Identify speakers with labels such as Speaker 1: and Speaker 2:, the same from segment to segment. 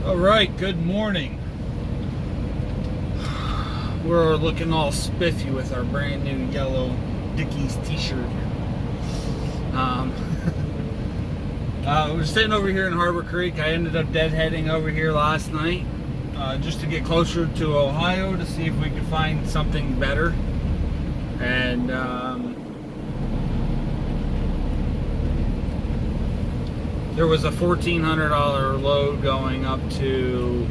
Speaker 1: All right, good morning. We're looking all spiffy with our brand new yellow Dickies t-shirt. We're sitting over here in Harbor Creek. I ended up deadheading over here last night just to get closer to Ohio to see if we could find something better. And there was a $1,400 load going up to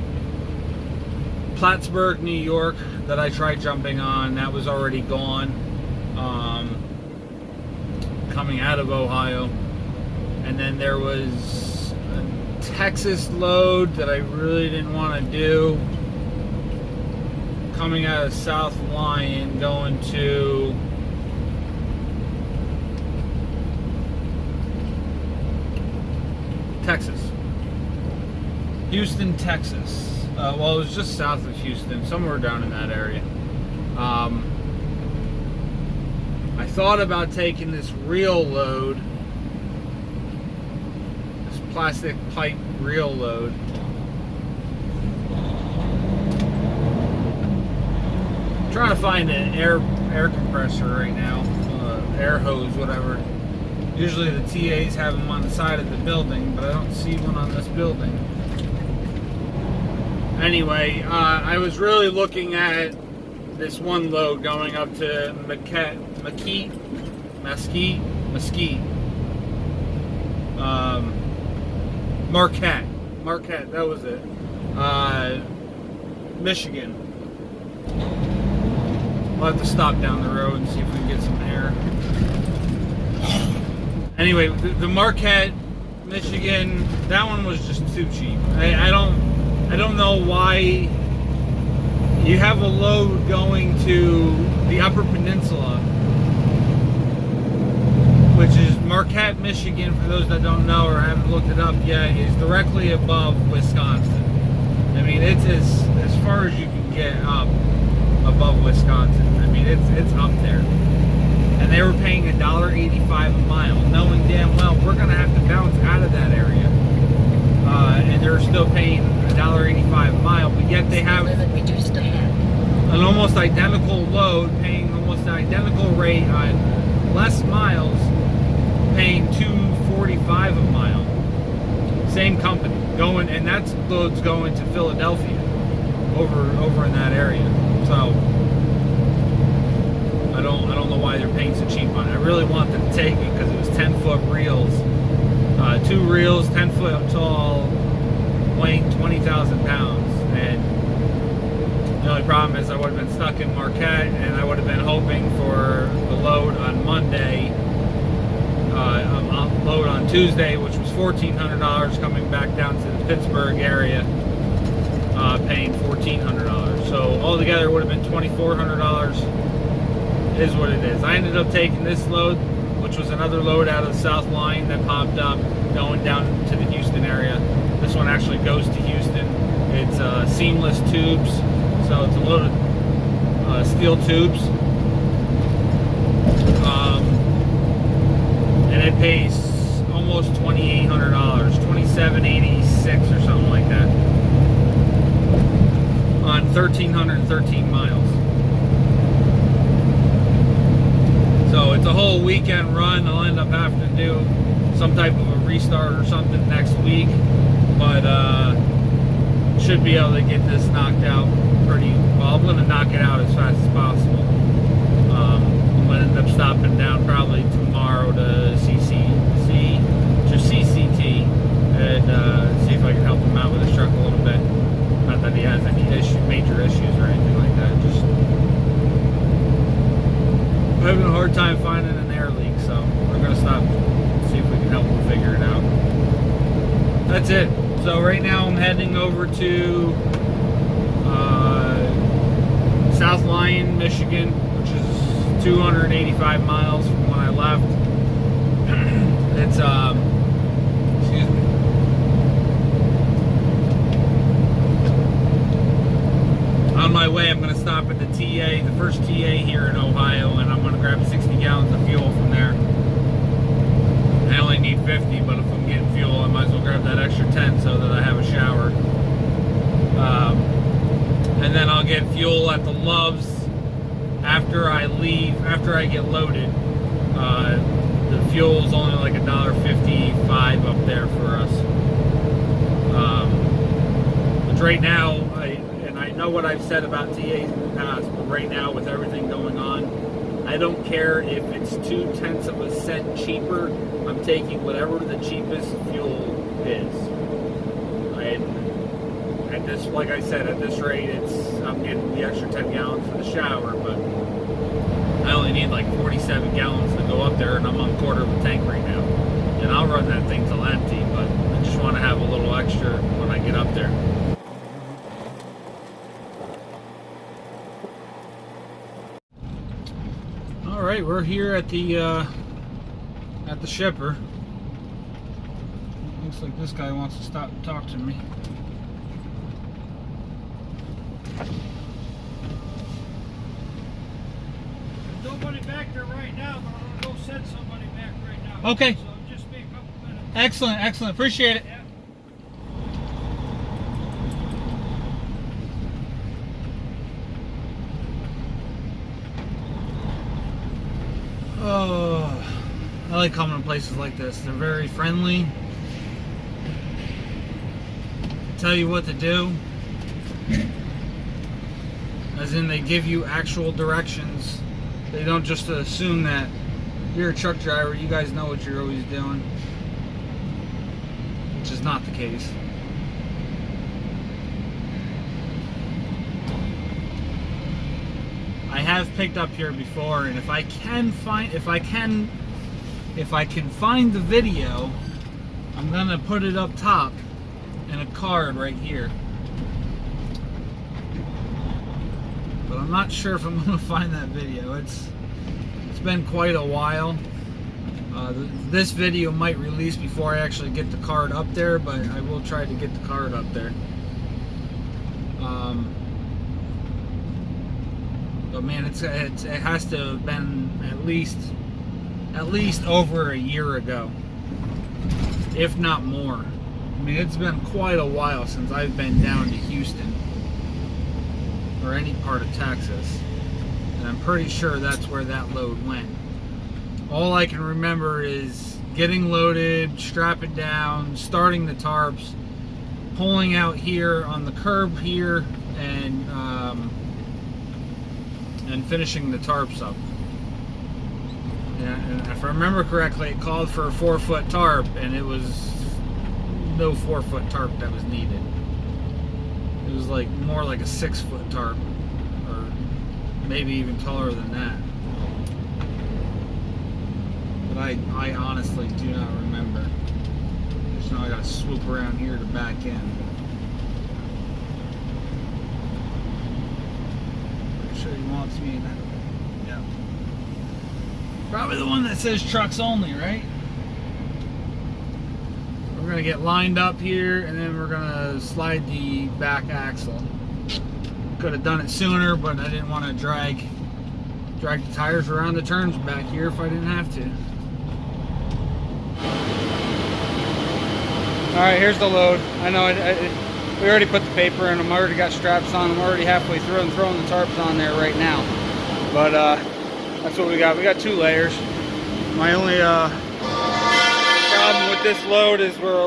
Speaker 1: Plattsburgh, New York that I tried jumping on. That was already gone. Coming out of Ohio. And then there was a Texas load that I really didn't want to do. Coming out of South Lyon going to Texas. Houston, Texas. Well, it was just south of Houston, somewhere down in that area. I thought about taking this reel load, this plastic pipe reel load. I'm trying to find an air compressor right now, air hose, whatever. Usually the TAs have them on the side of the building, but I don't see one on this building. Anyway, I was really looking at this one load going up to Mesquite, Marquette, that was it. Michigan. We'll have to stop down the road and see if we can get some air. Anyway, the Marquette, Michigan, that one was just too cheap. I don't know why you have a load going to the Upper Peninsula, which is Marquette, Michigan, for those that don't know or haven't looked it up yet, is directly above Wisconsin. I mean, it's as far as you can get up above Wisconsin. I mean, it's up there. And they were paying $1.85 a mile, knowing damn well we're going to have to bounce out of that area. And they're still paying $1.85 a mile, but yet they have an almost identical load, paying almost an identical rate on less miles, paying $2.45 a mile. Same company going, and that's loads going to Philadelphia, over in that area. So I don't know why they're paying so cheap on it. I really wanted to take it because it was 10-foot reels, 2 reels, 10 foot tall, weighing 20,000 pounds. And the only problem is I would have been stuck in Marquette, and I would have been hoping for the load on Monday, load on Tuesday, which was $1,400, coming back down to the Pittsburgh area, paying $1,400. So altogether it would have been $2,400. Is what it is. I ended up taking this load, which was another load out of the South Line that popped up going down to the Houston area. This one actually goes to Houston. It's seamless tubes, so it's a load of steel tubes, and it pays almost $2,800, $2,786 or something like that, on 1,313 miles. So it's a whole weekend run. I'll end up having to do some type of a restart or something next week, but should be able to get this knocked out pretty well. I'm going to knock it out as fast as possible. I'm going to end up stopping down probably tomorrow to CCT and see if I can help him out with his truck a little bit. Not that he has any major issues or anything like that. Just I'm having a hard time finding an air leak, so we're going to stop and see if we can help him figure it out. That's it. So right now I'm heading over to South Lyon, Michigan, which is 285 miles from when I left. It's, excuse me. On my way, I'm going to stop at the TA, the first TA here in Ohio, and I'm going to grab 60 gallons of fuel from there. I only need 50, but if I'm getting fuel, I might as well grab that extra 10 so that I have a shower. fuel at the Loves after I get loaded. The fuel's only like $1.55 up there for us. But right now, I know what I've said about TAs in the past, but right now with everything going on, I don't care if it's 0.2 of a cent cheaper. I'm taking whatever the cheapest fuel is. At this, like I said, at this rate, I'm getting the extra 10 gallons for the shower, but I only need like 47 gallons to go up there, and I'm on a quarter of a tank right now. And I'll run that thing till empty, but I just want to have a little extra when I get up there. All right, we're here at the shipper. Looks like this guy wants to stop and talk to me.
Speaker 2: Nobody back there right now, but I'm gonna go send somebody back right now.
Speaker 1: Okay.
Speaker 2: So just be a couple minutes.
Speaker 1: Excellent, excellent. Appreciate it.
Speaker 2: Yeah.
Speaker 1: Oh, I like coming to places like this. They're very friendly. Tell you what to do. As in, they give you actual directions. They don't just assume that you're a truck driver, you guys know what you're always doing. Which is not the case. I have picked up here before, and if I can find the video, I'm gonna put it up top in a card right here. But I'm not sure if I'm gonna find that video. It's been quite a while. This video might release before I actually get the card up there, but I will try to get the card up there. But man, it has to have been at least over a year ago, if not more. I mean, it's been quite a while since I've been down to Houston or any part of Texas, and I'm pretty sure that's where that load went. All I can remember is getting loaded, strapping down, starting the tarps, pulling out here on the curb here, and finishing the tarps up. And if I remember correctly, it called for a 4-foot tarp, and it was no 4-foot tarp that was needed. It was like more like a 6-foot tarp, or maybe even taller than that. But I honestly do not remember. Just know I gotta swoop around here to back in. Pretty sure he wants me in that. Yeah. Probably the one that says trucks only, right? We're gonna get lined up here, and then we're gonna slide the back axle. Could have done it sooner, but I didn't want to drag the tires around the turns back here if I didn't have to. All right, here's the load. I know we already put the paper in them. I already got straps on them. I'm already halfway through and throwing the tarps on there right now. But that's what we got. We got 2 layers. My only problem with this load is we're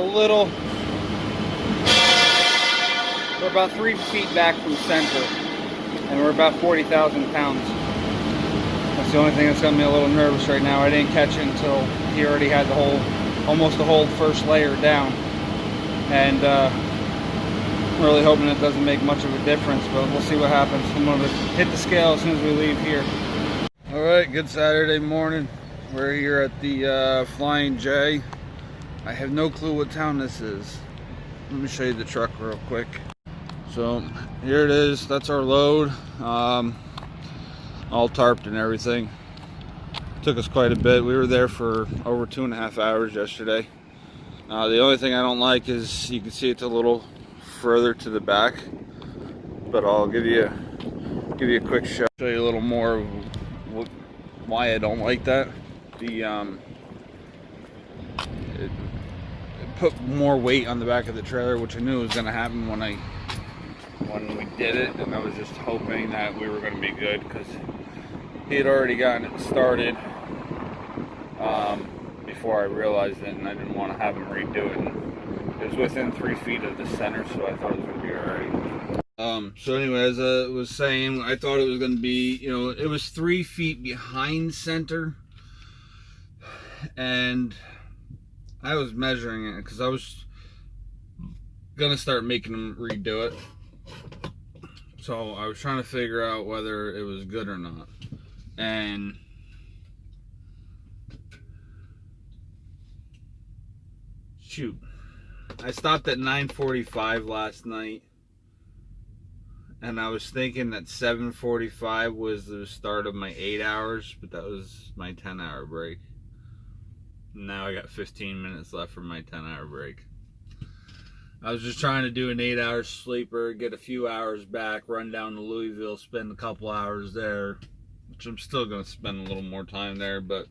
Speaker 1: about 3 feet back from center, and we're about 40,000 pounds. That's the only thing that's got me a little nervous right now. I didn't catch it until he already had almost the whole first layer down, and I'm really hoping it doesn't make much of a difference, but we'll see what happens. I'm going to hit the scale as soon as we leave here. All right, good Saturday morning. We're here at the Flying J. I have no clue what town this is. Let me show you the truck real quick. So here it is. That's our load, all tarped and everything. Took us quite a bit. We were there for over 2.5 hours yesterday. The only thing I don't like is you can see it's a little further to the back, but I'll give you a quick show you a little more of why I don't like that. It put more weight on the back of the trailer, which I knew was going to happen when I when we did it, and I was just hoping that we were going to be good because he had already gotten it started before I realized it, and I didn't want to have him redo it. And it was within 3 feet of the center, so I thought it was going to be alright. So anyway, as I was saying, I thought it was going to be, you know, it was 3 feet behind center, and I was measuring it because I was going to start making him redo it. So I was trying to figure out whether it was good or not. And shoot, I stopped at 9:45 last night, and I was thinking that 7:45 was the start of my 8 hours, but that was my 10-hour break. Now I got 15 minutes left for my 10-hour break. I was just trying to do an 8-hour sleeper, get a few hours back, run down to Louisville, spend a couple hours there, which I'm still going to spend a little more time there, but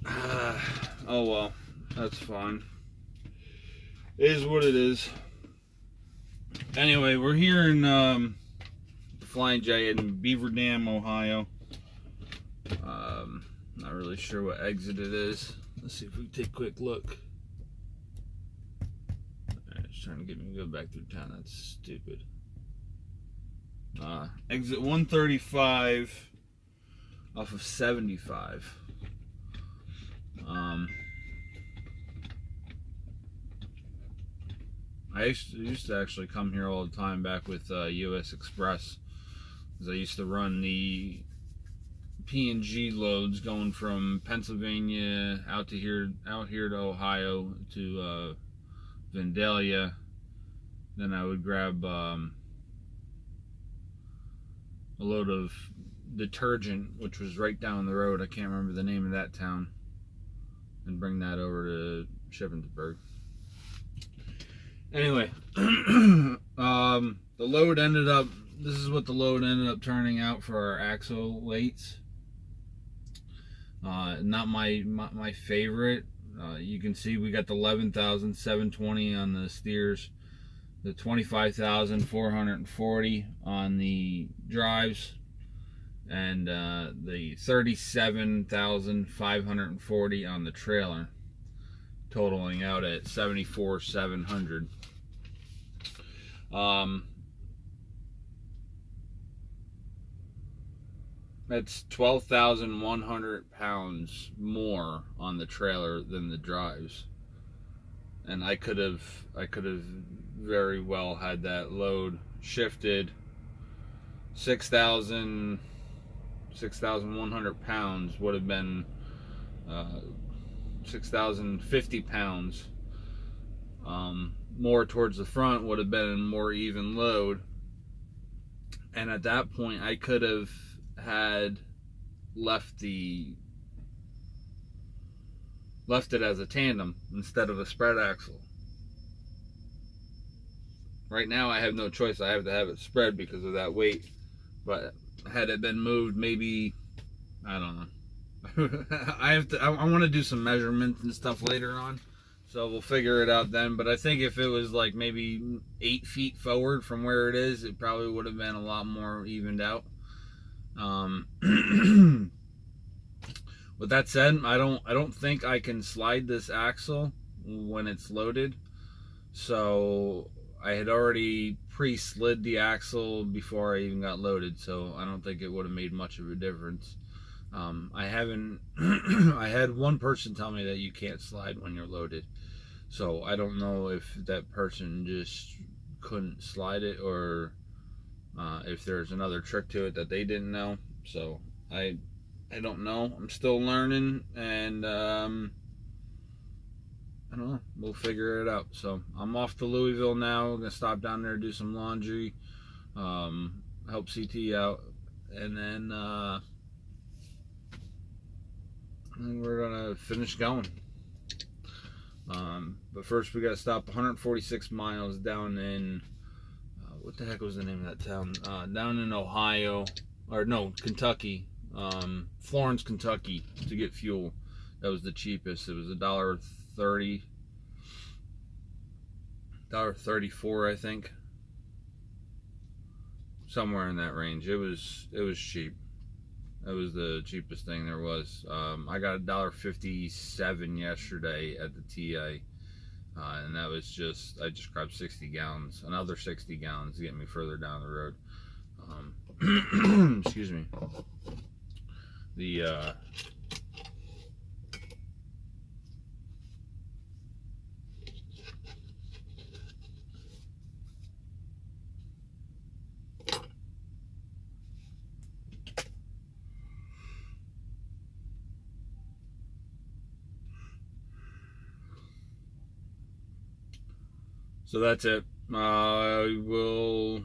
Speaker 1: oh well, that's fine. It is what it is. Anyway, we're here in the Flying J in Beaver Dam, Ohio. Not really sure what exit it is. Let's see if we can take a quick look. It's trying to get me to go back through town. That's stupid. Exit 135 off of 75. I used to actually come here all the time back with US Express, because I used to run the P&G loads going from Pennsylvania out here to Ohio to Vandalia. Then I would grab a load of detergent, which was right down the road. I can't remember the name of that town, and bring that over to Shippensburg. Anyway, the load ended up, this is what the load ended up turning out for our axle weights. Not my favorite. You can see we got the 11,720 on the steers, the 25,440 on the drives, and the 37,540 on the trailer, totaling out at 74,700. That's 12,100 pounds more on the trailer than the drives, and I could have very well had that load shifted 6,100 pounds would have been 6,050 pounds more towards the front, would have been a more even load, and at that point I could have had left it as a tandem instead of a spread axle. Right now I have no choice. I have to have it spread because of that weight. But had it been moved, maybe, I don't know. I want to do some measurements and stuff later on, so we'll figure it out then. But I think if it was like maybe 8 feet forward from where it is, it probably would have been a lot more evened out. With that said, I don't think I can slide this axle when it's loaded, so I had already pre-slid the axle before I even got loaded, so I don't think it would have made much of a difference. I haven't I had one person tell me that you can't slide when you're loaded, so I don't know if that person just couldn't slide it, or if there's another trick to it that they didn't know. So I don't know. I'm still learning, and I don't know. We'll figure it out. So I'm off to Louisville now. I'm gonna stop down there, do some laundry, help CT out, and then we're gonna finish going. But first we gotta stop 146 miles down in what the heck was the name of that town? Down in Ohio, or no, Kentucky, Florence, Kentucky, to get fuel. That was the cheapest. It was $1.34, I think. somewhere in that range. It was cheap. That was the cheapest thing there was. I got $1.57 yesterday at the TA, and that was just, I just grabbed 60 gallons, another 60 gallons to get me further down the road. Excuse me. So that's it. I will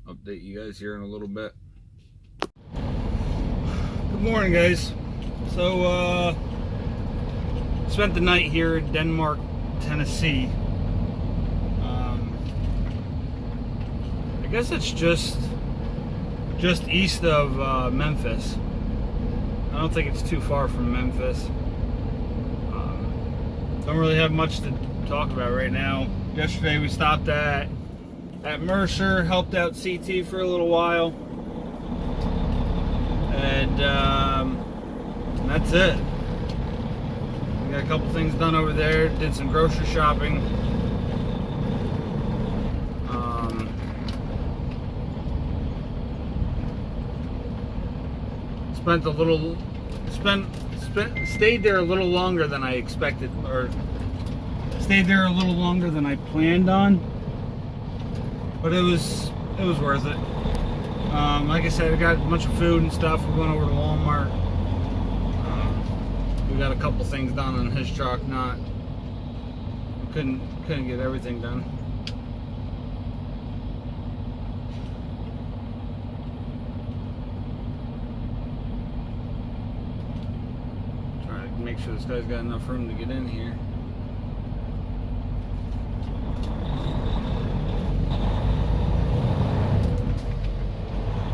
Speaker 1: update you guys here in a little bit. Good morning, guys. So spent the night here in Denmark, Tennessee. I guess it's just east of Memphis. I don't think it's too far from Memphis. Don't really have much to talk about right now. Yesterday we stopped at Mercer, helped out CT for a little while, and that's it. We got a couple things done over there. Did some grocery shopping. Stayed there a little longer than I expected, or stayed there a little longer than I planned on, but it was worth it. Like I said, I got a bunch of food and stuff. We went over to Walmart. We got a couple things done on his truck. Couldn't get everything done. Trying to make sure this guy's got enough room to get in here.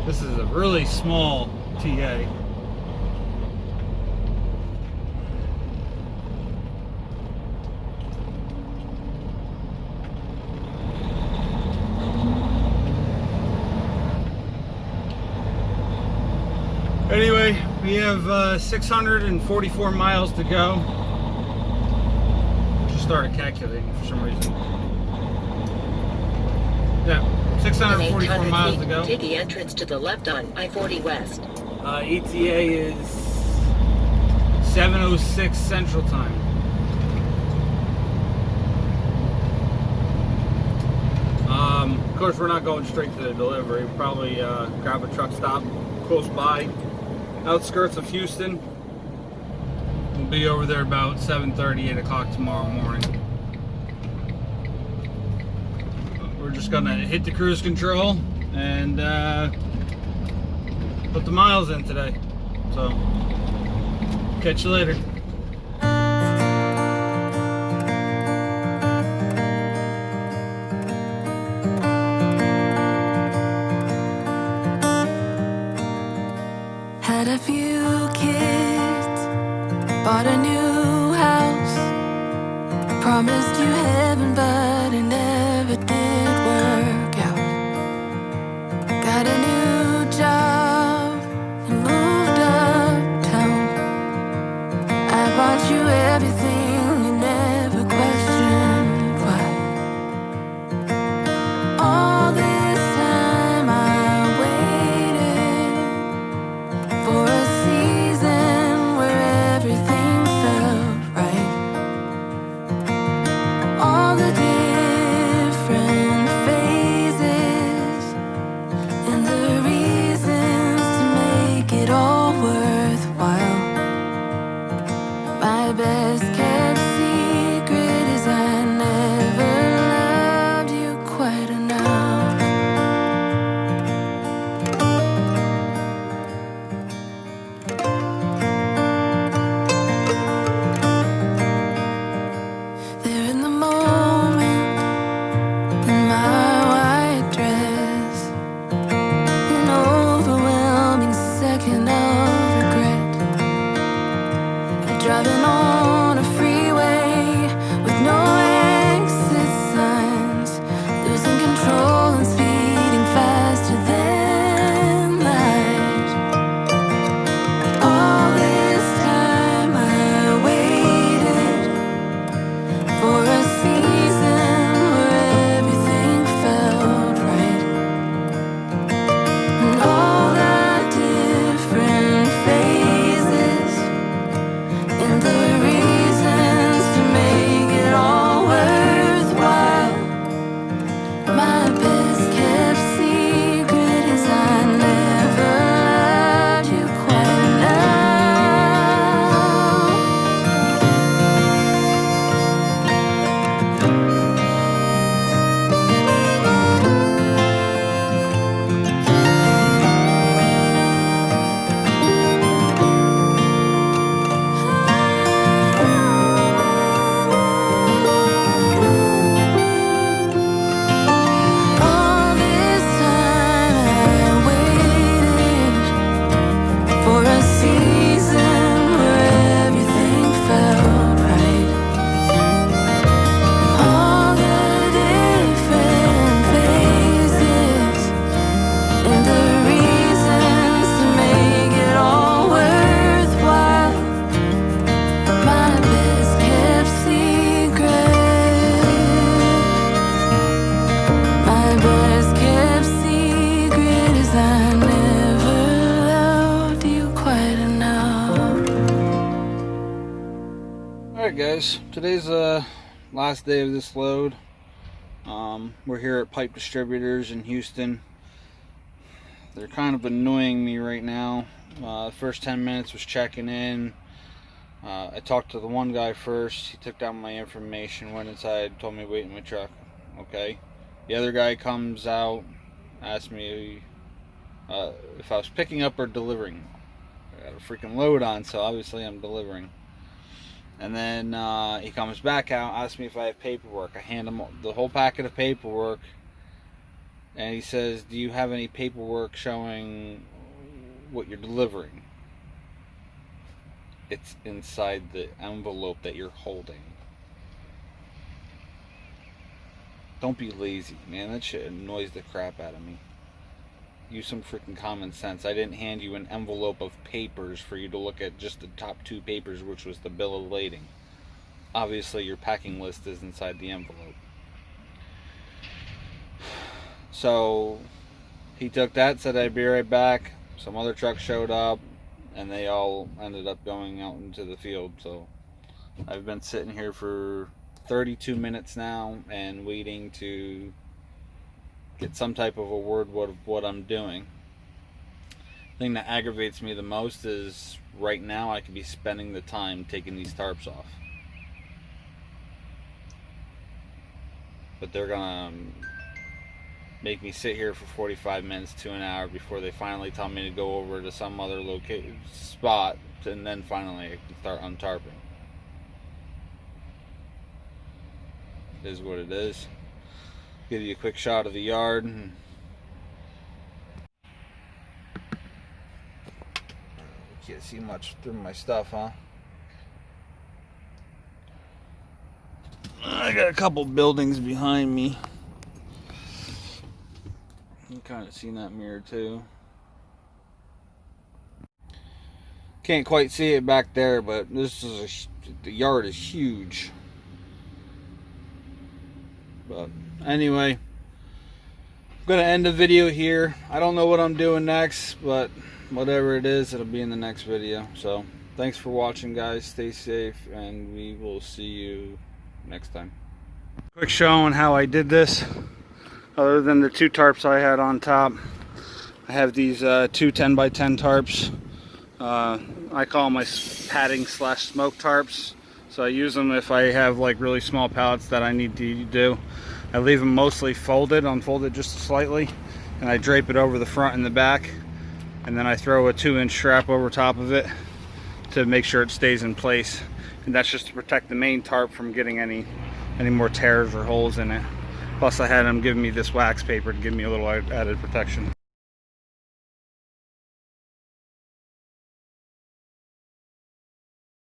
Speaker 1: This is a really small TA. Anyway, we have 644 miles to go. Just started calculating for some reason. Yeah. 644 miles to go.
Speaker 3: Take the entrance to the left on I-40 West.
Speaker 1: ETA is 7:06 Central Time. Of course, we're not going straight to the delivery. We'll probably grab a truck stop close by, outskirts of Houston. We'll be over there about 7:30, 8 o'clock tomorrow morning. We're just gonna hit the cruise control and put the miles in today. So, catch you later.
Speaker 4: Had a few kids, bought a new house, promised you heaven, but it never did work out. Got a new job and moved uptown. I
Speaker 1: guys, today's the last day of this load. We're here at Pipe Distributors in Houston. They're kind of annoying me right now. The first 10 minutes was checking in. I talked to the one guy first. He took down my information, went inside, told me to wait in my truck. Okay. The other guy comes out, asked me if I was picking up or delivering. I got a freaking load on, so obviously I'm delivering. And then he comes back out, asks me if I have paperwork. I hand him the whole packet of paperwork, and he says, "Do you have any paperwork showing what you're delivering?" It's inside the envelope that you're holding. Don't be lazy, man. That shit annoys the crap out of me. Use some freaking common sense. I didn't hand you an envelope of papers for you to look at just the top 2 papers, which was the bill of lading. Obviously, your packing list is inside the envelope. So, he took that, said I'd be right back. Some other trucks showed up, and they all ended up going out into the field. So, I've been sitting here for 32 minutes now and waiting to get some type of a word of what I'm doing. The thing that aggravates me the most is right now I could be spending the time taking these tarps off, but they're gonna make me sit here for 45 minutes to an hour before they finally tell me to go over to some other spot, and then finally I can start untarping. It is what it is. Give you a quick shot of the yard. You can't see much through my stuff, huh? I got a couple buildings behind me. You can kind of see in that mirror too. Can't quite see it back there, but the yard is huge. But anyway, I'm gonna end the video here. I don't know what I'm doing next, but whatever it is, it'll be in the next video. So thanks for watching, guys. Stay safe, and we will see you next time. Quick showing how I did this. Other than the 2 tarps I had on top, I have these 2 10x10 tarps. I call them my padding / smoke tarps. So I use them if I have like really small pallets that I need to do. I leave them mostly unfolded just slightly, and I drape it over the front and the back, and then I throw a 2-inch strap over top of it to make sure it stays in place. And that's just to protect the main tarp from getting any more tears or holes in it. Plus I had them giving me this wax paper to give me a little added protection.